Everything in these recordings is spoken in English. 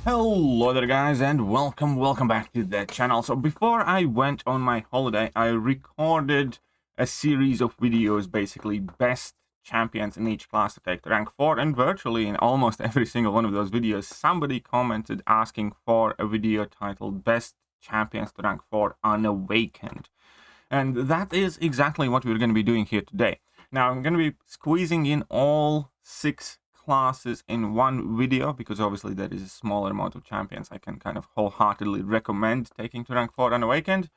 Hello there guys, and welcome back to the channel. So before I went on my holiday, I recorded a series of videos, basically best champions in each class to take to rank 4, and virtually in almost every single one of those videos somebody commented asking for a video titled best champions to rank 4 Unawakened. And that is exactly what we're going to be doing here today. Now I'm going to be squeezing in all 6 classes in one video, because obviously there is a smaller amount of champions I can kind of wholeheartedly recommend taking to rank 4 Unawakened.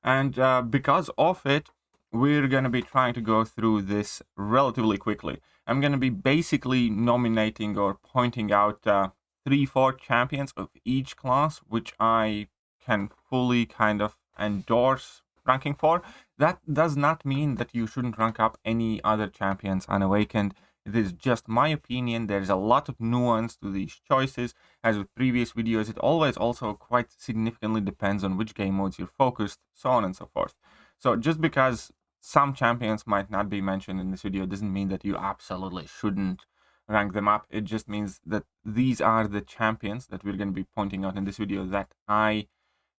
And because of it, we're going to be trying to go through this relatively quickly. I'm going to be basically nominating or pointing out 3-4 champions of each class, which I can fully kind of endorse ranking for. That does not mean that you shouldn't rank up any other champions Unawakened. It is just my opinion. There's a lot of nuance to these choices. As with previous videos, it always also quite significantly depends on which game modes you're focused, so on and so forth. So just because some champions might not be mentioned in this video doesn't mean that you absolutely shouldn't rank them up. It just means that these are the champions that we're going to be pointing out in this video that I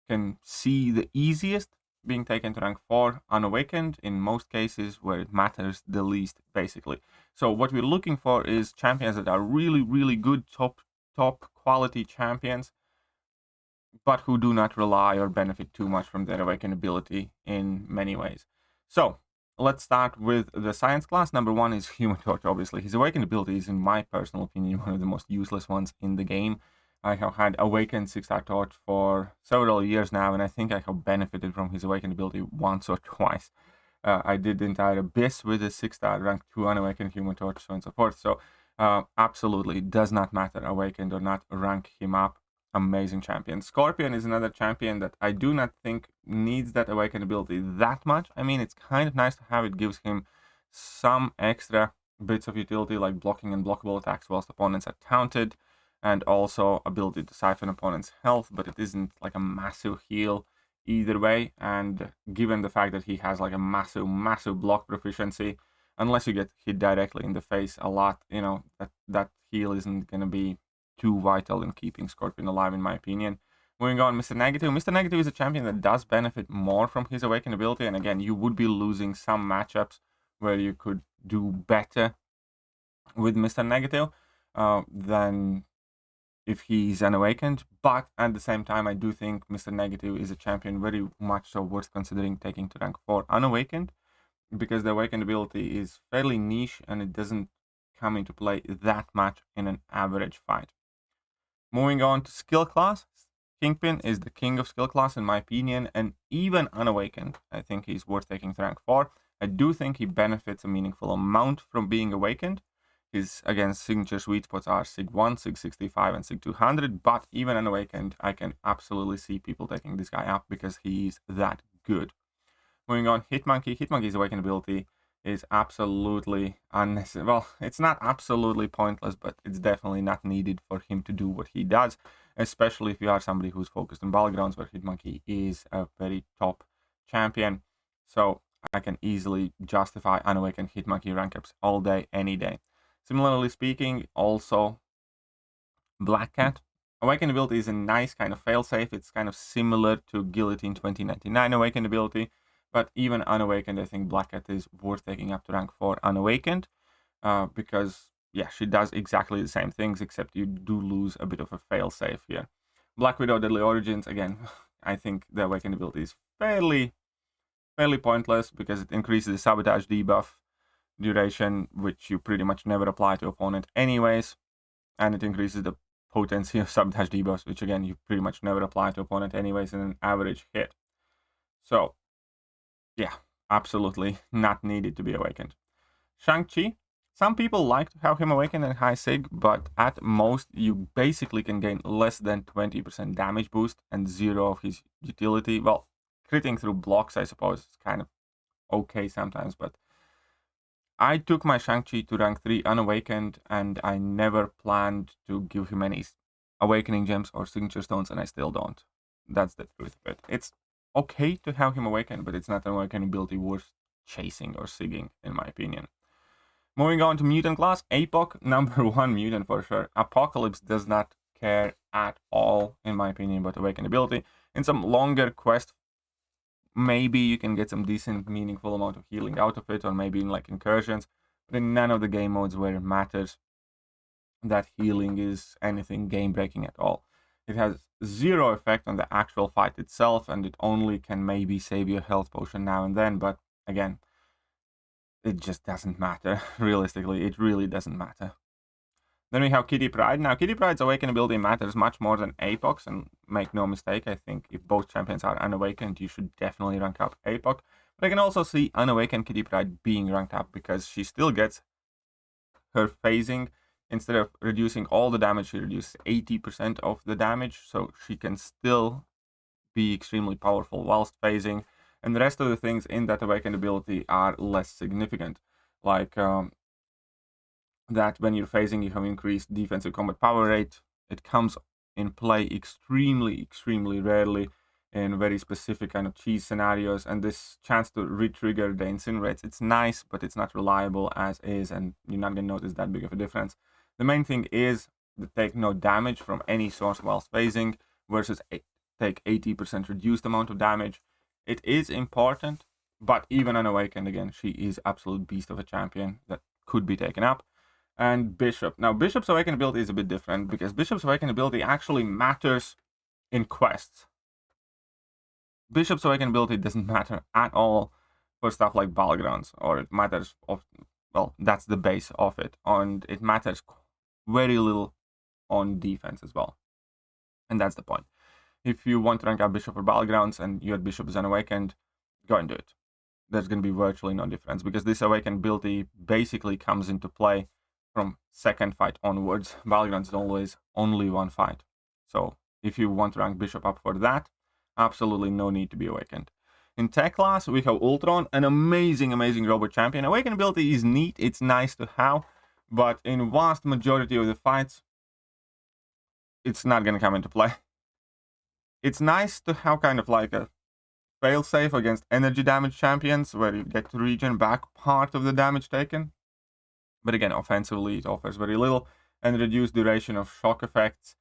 can see the easiest being taken to rank 4 Unawakened in most cases, where it matters the least, basically. So what we're looking for is champions that are really good, top quality champions, but who do not rely or benefit too much from their Awakened ability in many ways. So let's start with the science class. Number 1 is Human Torch, obviously. His Awakened ability is, in my personal opinion, one of the most useless ones in the game. I have had Awakened 6-star Torch for several years now, and I think I have benefited from his Awakened ability once or twice. I did the entire Abyss with a 6-star rank 2 Unawakened Human Torch, so on and so forth. So absolutely does not matter, Awakened or not, rank him up. Amazing champion. Scorpion is another champion that I do not think needs that Awakened ability that much. I mean, it's kind of nice to have. It gives him some extra bits of utility, like blocking and blockable attacks whilst opponents are taunted, and also ability to siphon opponents' health, but it isn't like a massive heal either way. And given the fact that he has like a massive block proficiency, unless you get hit directly in the face a lot, you know, that heal isn't going to be too vital in keeping Scorpion alive, in my opinion. Moving on, Mr. Negative. Mr. Negative is a champion that does benefit more from his Awakened ability, and again, you would be losing some matchups where you could do better with Mr. Negative than if he's Unawakened. But at the same time, I do think Mr. Negative is a champion very much so worth considering taking to rank 4 Unawakened, because the Awakened ability is fairly niche and it doesn't come into play that much in an average fight. Moving on to skill class, Kingpin is the king of skill class in my opinion, and even Unawakened, I think he's worth taking to rank 4. I do think he benefits a meaningful amount from being Awakened. His, again, signature sweet spots are Sig 1, Sig 65, and Sig 200, but even Unawakened, I can absolutely see people taking this guy up because he's that good. Moving on, Hitmonkey. Hitmonkey's Awakened ability is absolutely unnecessary. Well, it's not absolutely pointless, but it's definitely not needed for him to do what he does, especially if you are somebody who's focused on battlegrounds, where Hitmonkey is a very top champion. So I can easily justify Unawakened Hitmonkey rank ups all day, any day. Similarly speaking, also Black Cat. Awakened ability is a nice kind of failsafe. It's kind of similar to Guillotine 2099 Awakened ability, but even Unawakened, I think Black Cat is worth taking up to rank 4 Unawakened, because, yeah, she does exactly the same things, except you do lose a bit of a failsafe here. Black Widow Deadly Origins, again, I think the Awakened ability is fairly pointless, because it increases the sabotage debuff duration, which you pretty much never apply to opponent anyways, and it increases the potency of sabotage debuffs, which again you pretty much never apply to opponent anyways in an average hit. So yeah, absolutely not needed to be Awakened. Shang-Chi, some people like to have him Awakened in high sig, but at most you basically can gain less than 20% damage boost and 0 of his utility. Well, critting through blocks, I suppose, is kind of okay sometimes, but I took my Shang-Chi to rank 3 Unawakened, and I never planned to give him any Awakening Gems or Signature Stones, and I still don't. That's the truth of it. It's okay to have him Awakened, but it's not an Awakening ability worth chasing or sigging, in my opinion. Moving on to Mutant class, APOC, number 1 mutant for sure. Apocalypse does not care at all, in my opinion, about Awakened ability. In some longer quests, maybe you can get some decent, meaningful amount of healing out of it, or maybe in like incursions, but in none of the game modes where it matters, that healing is anything game-breaking at all. It has zero effect on the actual fight itself, and it only can maybe save your health potion now and then, but again, it just doesn't matter. Realistically, it really doesn't matter. Then we have Kitty Pryde. Now, Kitty Pryde's Awakened ability matters much more than Apox, and make no mistake, I think if both champions are Unawakened, you should definitely rank up Apoc. But I can also see Unawakened Kitty Pryde being ranked up, because she still gets her phasing. Instead of reducing all the damage, she reduces 80% of the damage, so she can still be extremely powerful whilst phasing. And the rest of the things in that Awakened ability are less significant, like that when you're phasing, you have increased defensive combat power rate. It comes in play extremely rarely in very specific kind of cheese scenarios, and this chance to re-trigger the incinerates, it's nice, but it's not reliable as is, and you're not going to notice that big of a difference. The main thing is to take no damage from any source whilst phasing versus take 80% reduced amount of damage. It is important, but even Unawakened, again, she is absolute beast of a champion that could be taken up. And Bishop. Now, Bishop's Awakened ability is a bit different, because Bishop's Awakened ability actually matters in quests. Bishop's Awakened ability doesn't matter at all for stuff like Battlegrounds, or it matters well, that's the base of it, and it matters very little on defense as well. And that's the point. If you want to rank up Bishop or Battlegrounds and your Bishop is Unawakened, go and do it. There's going to be virtually no difference, because this Awakened ability basically comes into play from second fight onwards. Battlegrounds is always only one fight. So if you want to rank Bishop up for that, absolutely no need to be Awakened. In tech class, we have Ultron, an amazing robot champion. Awakened ability is neat, it's nice to have, but in vast majority of the fights, it's not going to come into play. It's nice to have kind of like a failsafe against energy damage champions, where you get to regen back part of the damage taken. But again, offensively, it offers very little, and reduced duration of shock effects.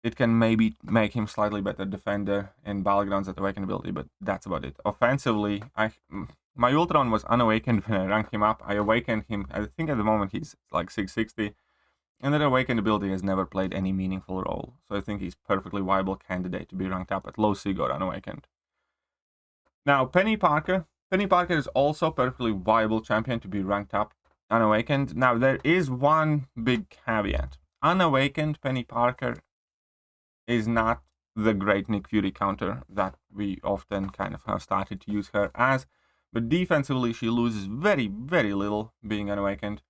It can maybe make him slightly better defender in Battlegrounds at Awakened ability, but that's about it. Offensively, my Ultron was Unawakened when I ranked him up. I awakened him, I think at the moment he's like 660, and that Awakened ability has never played any meaningful role. So I think he's perfectly viable candidate to be ranked up at low Sig or Unawakened. Now, Penny Parker. Penny Parker is also perfectly viable champion to be ranked up Unawakened. Now, there is one big caveat. Unawakened Penny Parker is not the great Nick Fury counter that we often kind of have started to use her as, but defensively she loses very little being Unawakened,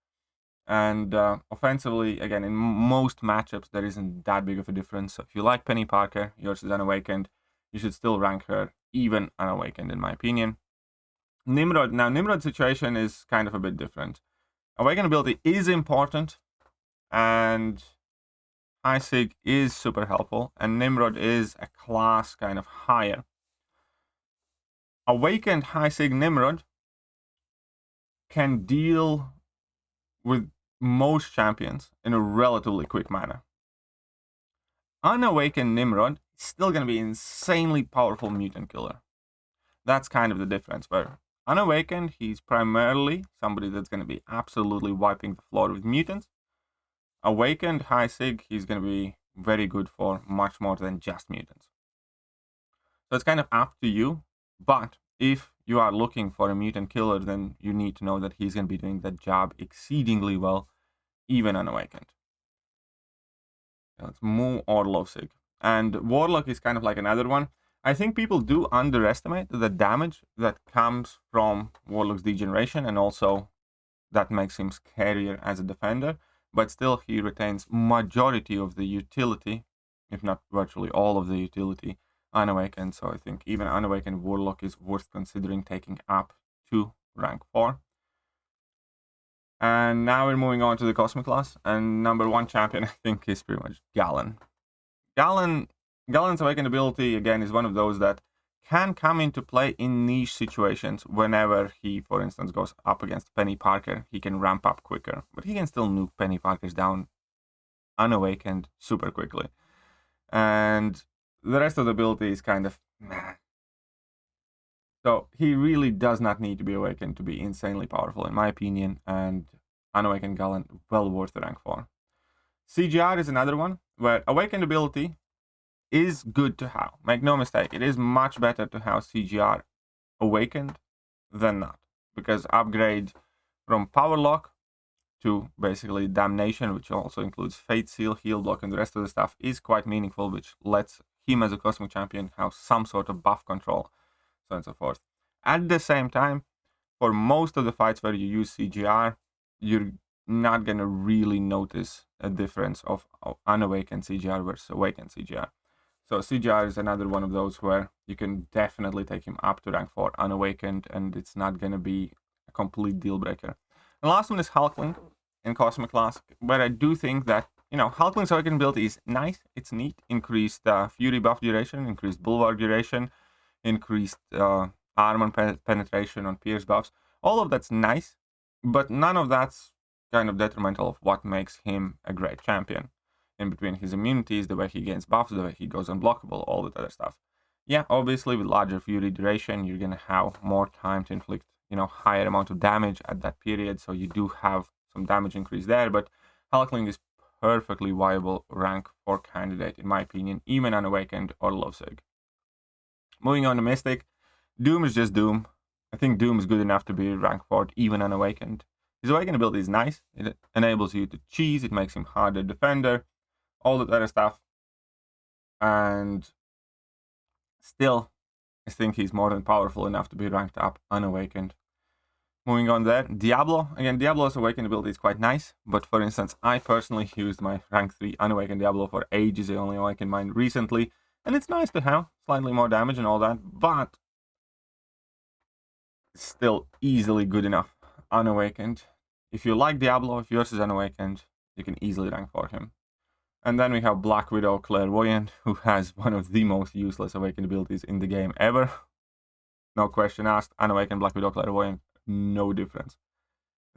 and offensively, again, in most matchups there isn't that big of a difference. So if you like Penny Parker, yours is Unawakened, you should still rank her even Unawakened, in my opinion. Nimrod. Now, Nimrod's situation is kind of a bit different. Awakened ability is important, and High Sig is super helpful, and Nimrod is a class kind of higher. Awakened High Sig Nimrod can deal with most champions in a relatively quick manner. Unawakened Nimrod is still going to be insanely powerful mutant killer. That's kind of the difference, where Unawakened, he's primarily somebody that's going to be absolutely wiping the floor with mutants. Awakened High Sig, he's going to be very good for much more than just mutants. So it's kind of up to you, but if you are looking for a mutant killer, then you need to know that he's going to be doing that job exceedingly well, even Unawakened. Let's move or low Sig. And Warlock is kind of like another one. I think people do underestimate the damage that comes from Warlock's degeneration, and also that makes him scarier as a defender, but still he retains majority of the utility, if not virtually all of the utility, Unawakened. So I think even Unawakened Warlock is worth considering taking up to rank 4. And now we're moving on to the Cosmo class, and number 1 champion I think is pretty much Galen. Galen's Awakened ability, again, is one of those that can come into play in niche situations. Whenever he, for instance, goes up against Penny Parker, he can ramp up quicker, but he can still nuke Penny Parker's down Unawakened super quickly. And the rest of the ability is kind of meh. So he really does not need to be awakened to be insanely powerful, in my opinion, and Unawakened Gallant, well worth the rank 4. CGR is another one, where Awakened ability is good to have. Make no mistake, it is much better to have CGR awakened than not. Because upgrade from Power Lock to basically Damnation, which also includes Fate Seal, Heal Block, and the rest of the stuff, is quite meaningful, which lets him as a Cosmic Champion have some sort of buff control, so on and so forth. At the same time, for most of the fights where you use CGR, you're not going to really notice a difference of Unawakened CGR versus Awakened CGR. So CGR is another one of those where you can definitely take him up to rank 4 Unawakened, and it's not going to be a complete deal breaker. The last one is Hulkling in Cosmic Class, where I do think that, Hulkling's Awakened ability is nice, it's neat, increased Fury buff duration, increased Bulwark duration, increased armor penetration on Pierce buffs. All of that's nice, but none of that's kind of detrimental of what makes him a great champion. In between his immunities, the way he gains buffs, the way he goes unblockable, all that other stuff. Yeah, obviously with larger Fury duration, you're gonna have more time to inflict, higher amount of damage at that period, so you do have some damage increase there, but Hulkling is perfectly viable rank 4 candidate, in my opinion, even Unawakened or Lovesig. Moving on to Mystic, Doom is just Doom. I think Doom is good enough to be rank 4, even Unawakened. His Awakened ability is nice, it enables you to cheese, it makes him harder defender, all that other stuff, and still, I think he's more than powerful enough to be ranked up Unawakened. Moving on there, Diablo. Again, Diablo's Awakened ability is quite nice, but for instance, I personally used my rank 3 Unawakened Diablo for ages. I only awakened mine recently, and it's nice to have slightly more damage and all that, but it's still easily good enough Unawakened. If you like Diablo, if yours is Unawakened, you can easily rank for him. And then we have Black Widow Clairvoyant, who has one of the most useless Awakened abilities in the game ever. No question asked, Unawakened Black Widow Clairvoyant, no difference.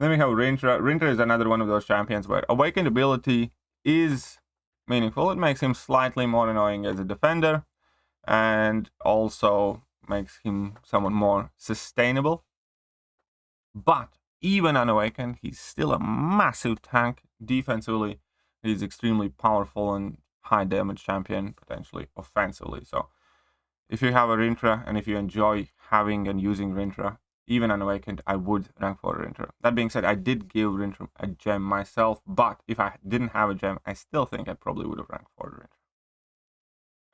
Then we have Rintra. Rintra is another one of those champions where Awakened ability is meaningful. It makes him slightly more annoying as a defender, and also makes him somewhat more sustainable. But even Unawakened, he's still a massive tank defensively. He's extremely powerful and high damage champion, potentially offensively. So if you have a Rintra and if you enjoy having and using Rintra, even Unawakened, I would rank for Rintra. That being said, I did give Rintra a gem myself, but if I didn't have a gem, I still think I probably would have ranked for Rintra.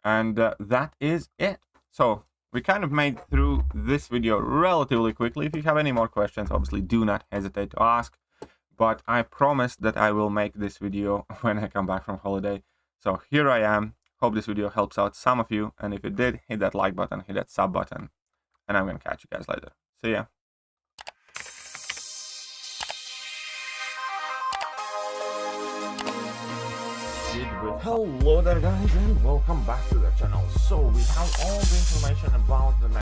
And that is it. So we kind of made through this video relatively quickly. If you have any more questions, obviously do not hesitate to ask. But I promised that I will make this video when I come back from holiday. So here I am. Hope this video helps out some of you. And if it did, hit that like button, hit that sub button. And I'm going to catch you guys later. See ya. Hello there guys, and welcome back to the channel. So we have all the information about the